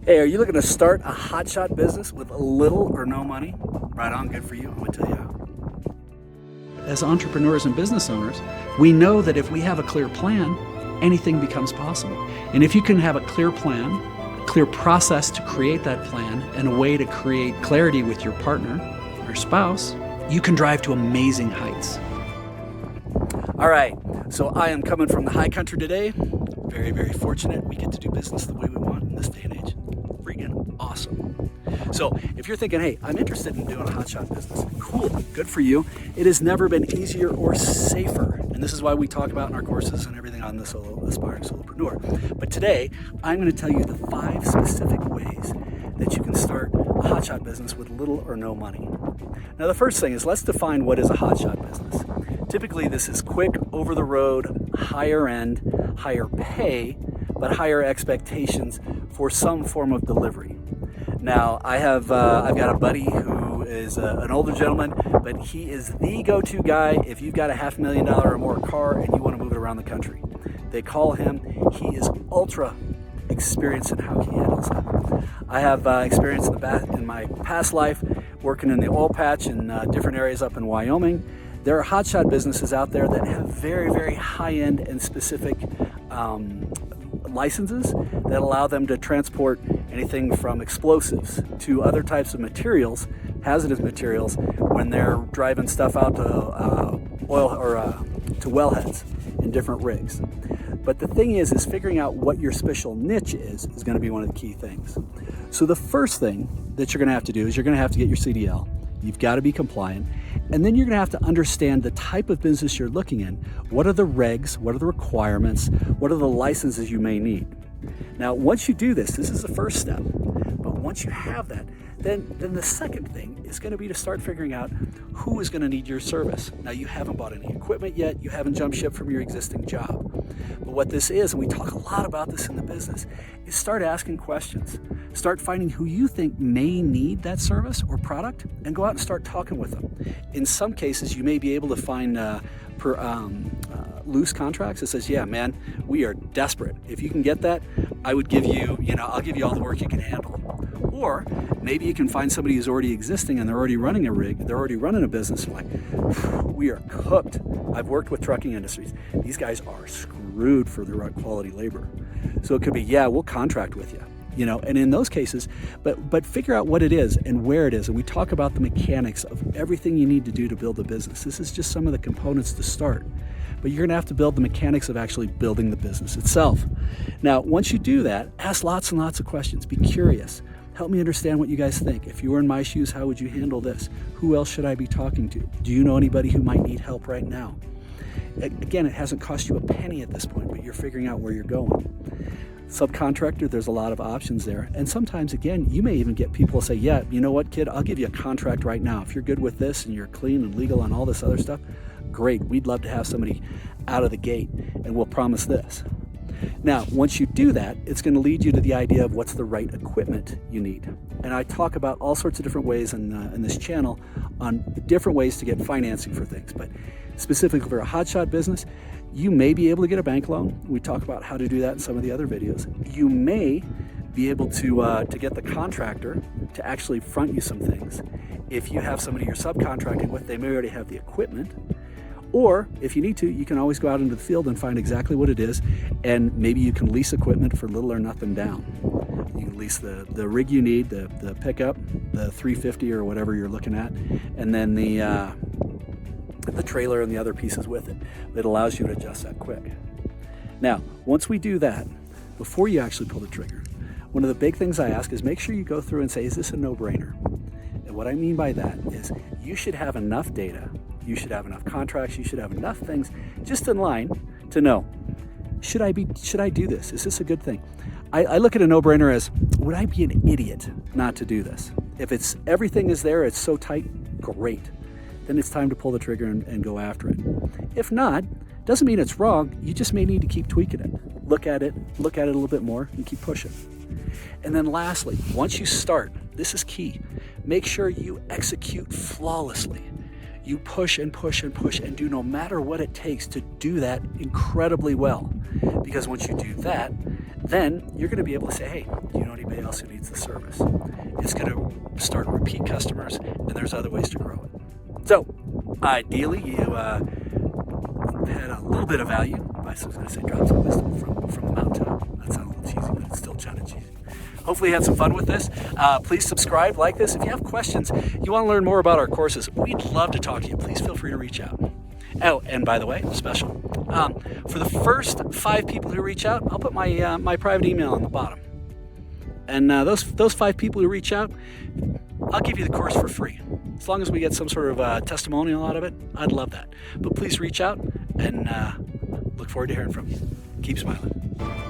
Hey, are you looking to start a hotshot business with little or no money? Right on, good for you. I'm going to tell you how. As entrepreneurs and business owners, we know that if we have a clear plan, anything becomes possible. And if you can have a clear plan, a clear process to create that plan, and a way to create clarity with your partner or spouse, you can drive to amazing heights. All right, so I am coming from the high country today. Very, very fortunate we get to do business the way we want in this day and age. Freaking awesome. So if you're thinking, hey, I'm interested in doing a hotshot business, cool, good for you. It has never been easier or safer. And this is why we talk about in our courses and everything on the Aspiring Solopreneur. But today, I'm going to tell you the 5 specific ways that you can start a hotshot business with little or no money. Now, the first thing is, let's define what is a hotshot business. Typically, this is quick, over-the-road, higher end, higher pay, but higher expectations for some form of delivery. Now, I've got a buddy who is an older gentleman, but he is the go-to guy if you've got a $500,000 or more car and you want to move it around the country. They call him. He is ultra experienced in how he handles it. I have experience in my past life working in the oil patch in different areas up in Wyoming. There are hotshot businesses out there that have very, very high-end and specific licenses that allow them to transport anything from explosives to other types of materials, hazardous materials, when they're driving stuff out to oil or to wellheads in different rigs. But the thing is figuring out what your special niche is going to be one of the key things. So the first thing that you're going to have to do is you're going to have to get your CDL. You've got to be compliant. And then you're going to have to understand the type of business you're looking in. What are the regs? What are the requirements? What are the licenses you may need? Now, once you do this is the first step. But once you have that, then the second thing is going to be to start figuring out who is going to need your service. Now, you haven't bought any equipment yet. You haven't jumped ship from your existing job. But what this is, and we talk a lot about this in the business, is start asking questions. Start finding who you think may need that service or product and go out and start talking with them. In some cases, you may be able to find loose contracts that says, yeah, man, we are desperate. If you can get that, I would give you, I'll give you all the work you can handle. Or maybe you can find somebody who's already existing and they're already running a rig, they're already running a business. Like, we are cooked. I've worked with trucking industries. These guys are screwed for the right quality labor. So it could be, yeah, we'll contract with you. And in those cases, but figure out what it is and where it is. And we talk about the mechanics of everything you need to do to build a business. This is just some of the components to start. But you're going to have to build the mechanics of actually building the business itself. Now, once you do that, ask lots and lots of questions. Be curious. Help me understand what you guys think. If you were in my shoes, how would you handle this? Who else should I be talking to? Do you know anybody who might need help right now? Again, it hasn't cost you a penny at this point, but you're figuring out where you're going. Subcontractor, there's a lot of options there. And sometimes, again, you may even get people say, yeah, you know what, kid, I'll give you a contract right now. If you're good with this and you're clean and legal on all this other stuff, great. We'd love to have somebody out of the gate and we'll promise this. Now, once you do that, it's going to lead you to the idea of what's the right equipment you need. And I talk about all sorts of different ways in this channel on different ways to get financing for things. But specifically for a hotshot business, you may be able to get a bank loan. We talk about how to do that in some of the other videos. You may be able to get the contractor to actually front you some things. If you have somebody you're subcontracting with, they may already have the equipment. Or if you need to, you can always go out into the field and find exactly what it is, and maybe you can lease equipment for little or nothing down. You can lease the rig you need, the pickup, the 350 or whatever you're looking at, and then the trailer and the other pieces with it. That allows you to adjust that quick. Now, once we do that, before you actually pull the trigger, one of the big things I ask is make sure you go through and say, is this a no-brainer? And what I mean by that is you should have enough data, you should have enough contracts, you should have enough things just in line to know, should I do this? Is this a good thing? I look at a no-brainer as, would I be an idiot not to do this? If everything is there, it's so tight, great. Then it's time to pull the trigger and go after it. If not, doesn't mean it's wrong. You just may need to keep tweaking it. Look at it a little bit more and keep pushing. And then lastly, once you start, this is key. Make sure you execute flawlessly. You push and push and push and do no matter what it takes to do that incredibly well. Because once you do that, then you're going to be able to say, hey, do you know anybody else who needs the service? It's going to start repeat customers, and there's other ways to grow it. So, ideally, you had a little bit of value. I was going to say drops of wisdom from the mountaintop. That sounds a little cheesy, but it's still kind of cheesy. Hopefully you had some fun with this. Please subscribe, like this. If you have questions, you want to learn more about our courses, we'd love to talk to you. Please feel free to reach out. Oh, and by the way, special. For the first 5 people who reach out, I'll put my my private email on the bottom. And those 5 people who reach out, I'll give you the course for free. As long as we get some sort of testimonial out of it, I'd love that. But please reach out, and look forward to hearing from you. Keep smiling.